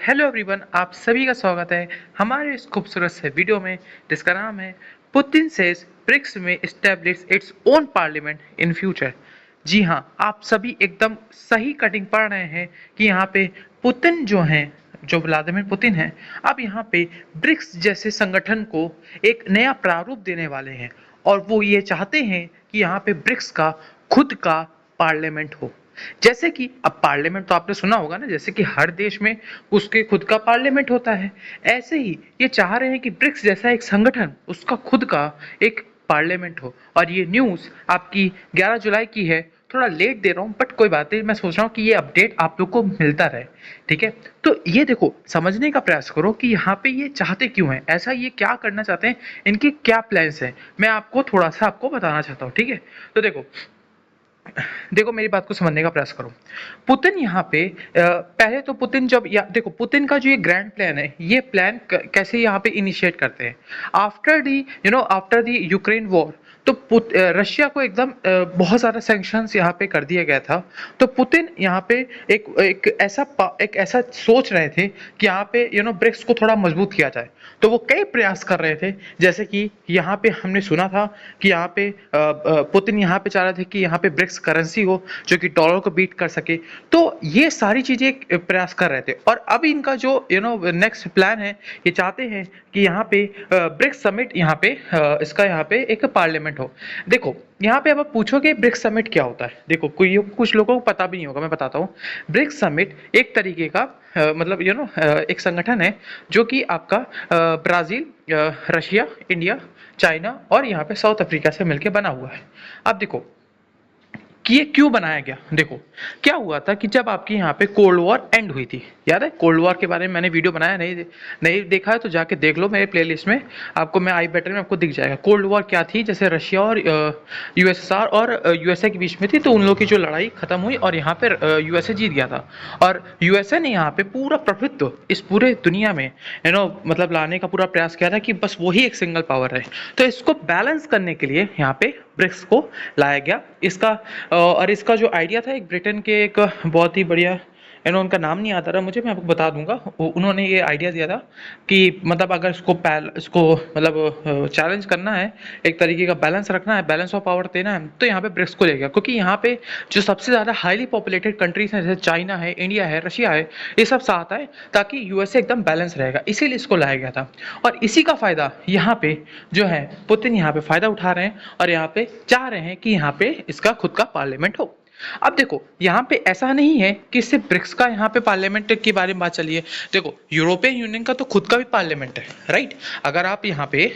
Hello everyone, आप सभी का स्वागत है हमारे इस खूबसूरत से वीडियो में जिसका नाम है पुतिन सेज ब्रिक्स में establish its own parliament in future. जी हाँ, आप सभी एकदम सही कटिंग पढ़ रहे हैं कि यहाँ पे पुतिन जो हैं, जो व्लादिमीर पुतिन हैं, अब यहाँ पे ब्रिक्स जैसे संगठन को एक नया प्रारूप देने वाले हैं और वो ये चाहते हैं कि यहाँ पे ब्रिक्स का खुद का पार्लियामेंट हो। जैसे कि अब पार्लियामेंट तो आपने सुना होगा ना, जैसे कि हर देश में उसके खुद का पार्लियामेंट होता है, ऐसे ही ये चाह रहे हैं कि ब्रिक्स जैसा एक संगठन उसका खुद का एक पार्लियामेंट हो। और ये न्यूज़ आपकी 11 जुलाई की है, थोड़ा लेट दे रहा हूँ बट कोई बात नहीं, मैं सोच रहा हूँ कि ये अपडेट आप लोग को मिलता रहे। ठीक है, तो ये देखो, समझने का प्रयास करो कि यहाँ पे ये चाहते क्यों हैं, ऐसा ये क्या करना चाहते हैं, इनके क्या प्लान्स हैं, मैं आपको थोड़ा सा आपको बताना चाहता हूँ। ठीक है, तो देखो देखो मेरी बात को समझने का प्रयास करो। पुतिन यहाँ पे पहले तो पुतिन जब देखो पुतिन का जो ये ग्रैंड प्लान है, ये प्लान कैसे यहाँ पे इनिशिएट करते हैं आफ्टर दी यूक्रेन वॉर। तो रशिया को एकदम बहुत सारा सैंक्शंस यहाँ पे कर दिया गया था। तो पुतिन यहाँ पे एक ऐसा सोच रहे थे कि यहाँ पे ब्रिक्स को थोड़ा मजबूत किया जाए। तो वो कई प्रयास कर रहे थे, जैसे कि यहाँ पे हमने सुना था कि यहाँ पे पुतिन यहाँ पे चाह रहे थे कि यहाँ पे ब्रिक्स करेंसी हो जो कि डॉलर को बीट कर सके। तो ये सारी चीजें प्रयास कर रहे थे और अब इनका जो नेक्स्ट प्लान है, ये चाहते हैं कि यहाँ पे ब्रिक्स समिट यहाँ पे इसका यहाँ पे एक पार्लियामेंट हो। देखो यहाँ पे अब आप पूछोगे ब्रिक्स समिट क्या होता है, देखो कुछ लोगों को पता भी नहीं होगा, मैं बताता हूँ। ब्रिक्स समिट एक तरीके का मतलब एक संगठन है जो कि आपका ब्राजील, रशिया, इंडिया, चाइना और यहाँ पे साउथ अफ्रीका से मिलके बना हुआ है। अब देखो कि ये क्यों बनाया गया। देखो क्या हुआ था कि जब आपकी यहाँ पे कोल्ड वॉर एंड हुई थी, याद है कोल्ड वॉर के बारे में मैंने वीडियो बनाया, नहीं देखा है तो जाके देख लो मेरे प्लेलिस्ट में, आपको मैं आई बटन में आपको दिख जाएगा। कोल्ड वॉर क्या थी, जैसे रशिया और यूएसएसआर और यूएसए के बीच में थी, तो उन लोगों की जो लड़ाई खत्म हुई और यहाँ पे यूएसए जीत गया था और यूएसए ने यहाँ पे पूरा प्रभुत्व इस पूरे दुनिया में मतलब लाने का पूरा प्रयास किया था कि बस वही एक सिंगल पावर रहे। तो इसको बैलेंस करने के लिए यहाँ पे ब्रिक्स को लाया गया। इसका और इसका जो आइडिया था, एक ब्रिटेन के एक बहुत ही बढ़िया उनका नाम नहीं आता रहा मुझे, मैं आपको बता दूंगा, उन्होंने ये आइडिया दिया था कि मतलब अगर इसको मतलब चैलेंज करना है, एक तरीके का बैलेंस रखना है, बैलेंस ऑफ पावर देना है, तो यहाँ पे ब्रिक्स को लेगा। क्योंकि यहाँ पे जो सबसे ज़्यादा हाईली पॉपुलेटेड कंट्रीज हैं, जैसे चाइना है, इंडिया है, रशिया है, ये सब साथ आए ताकि यूएसए एकदम बैलेंस रहेगा, इसीलिए इसको लाया गया था। और इसी का फायदा यहाँ पे जो है पुतिन यहाँ पे फायदा उठा रहे हैं और यहाँ पे चाह रहे हैं कि यहाँ पे इसका खुद का पार्लियामेंट हो। अब देखो यहाँ पे ऐसा नहीं है कि सिर्फ ब्रिक्स का यहाँ पे पार्लियामेंट के बारे में बात चली है। देखो यूरोपियन यूनियन का तो खुद का भी पार्लियामेंट है, राइट। अगर आप यहाँ पे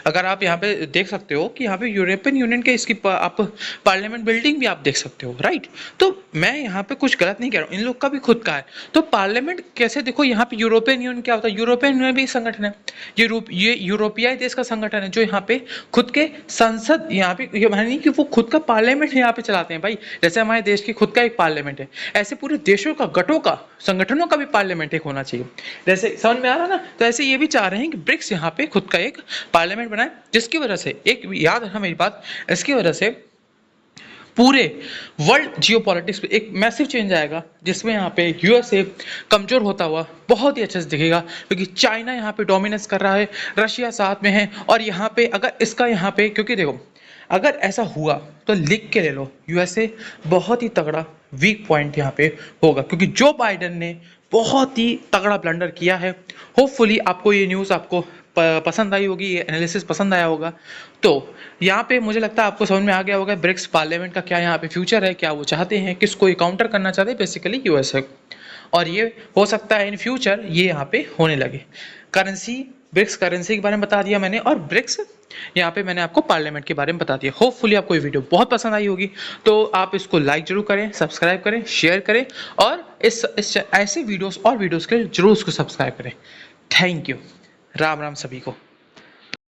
अगर आप यहाँ पे देख सकते हो कि यहाँ पे यूरोपियन यूनियन के इसकी आप पार्लियामेंट बिल्डिंग भी आप देख सकते हो, राइट। तो मैं यहाँ पे कुछ गलत नहीं कह रहा हूँ, इन लोग का भी खुद का है। तो पार्लियामेंट कैसे, देखो यहाँ पे यूरोपियन यूनियन क्या होता है, यूरोपियन यूनियन भी संगठन है, ये यूरोपियाई देश का संगठन है जो यहाँ पे खुद के संसद यहाँ पे नहीं कि वो खुद का पार्लियामेंट यहाँ पे चलाते हैं भाई। जैसे हमारे देश की खुद का एक पार्लियामेंट है, ऐसे पूरे देशों का, गठों का, संगठनों का भी पार्लियामेंट एक होना चाहिए। जैसे समझ में आ रहा ना, तो ऐसे ये भी चाह रहे हैं कि ब्रिक्स यहाँ पे खुद का एक पार्लियामेंट बनाए, जिसकी वजह से एक याद रखना मेरी बात, इसकी वजह से पूरे वर्ल्ड जियोपॉलिटिक्स पे एक मैसिव चेंज आएगा, जिसमें यहाँ पे यूएसए कमजोर होता हुआ बहुत ही अच्छे से दिखेगा। क्योंकि चाइना यहाँ पे डोमिनेंस कर रहा है, रशिया साथ में है, और यहाँ पे अगर इसका यहाँ पे, क्योंकि देखो अगर ऐसा हुआ तो लिख के ले लो, यूएसए बहुत ही तगड़ा वीक पॉइंट यहाँ पे होगा, क्योंकि जो बाइडेन ने बहुत ही तगड़ा ब्लंडर किया है। होपफुली आपको ये न्यूज़ आपको पसंद आई होगी, ये एनालिसिस पसंद आया होगा। तो यहाँ पे मुझे लगता है आपको समझ में आ गया होगा ब्रिक्स पार्लियामेंट का क्या यहाँ पे फ्यूचर है, क्या वो चाहते हैं, किसको ये काउंटर करना चाहते हैं, बेसिकली यूएसए। और ये हो सकता है इन फ्यूचर ये यहाँ पे होने लगे। करेंसी, ब्रिक्स करेंसी के बारे में बता दिया मैंने, और ब्रिक्स यहाँ पे मैंने आपको पार्लियामेंट के बारे में बता दिया। होपफुली आपको ये वीडियो बहुत पसंद आई होगी, तो आप इसको लाइक जरूर करें, सब्सक्राइब करें, शेयर करें, और इस ऐसे वीडियोस और वीडियोस के लिए जरूर उसको सब्सक्राइब करें। Thank you. राम राम सभी को।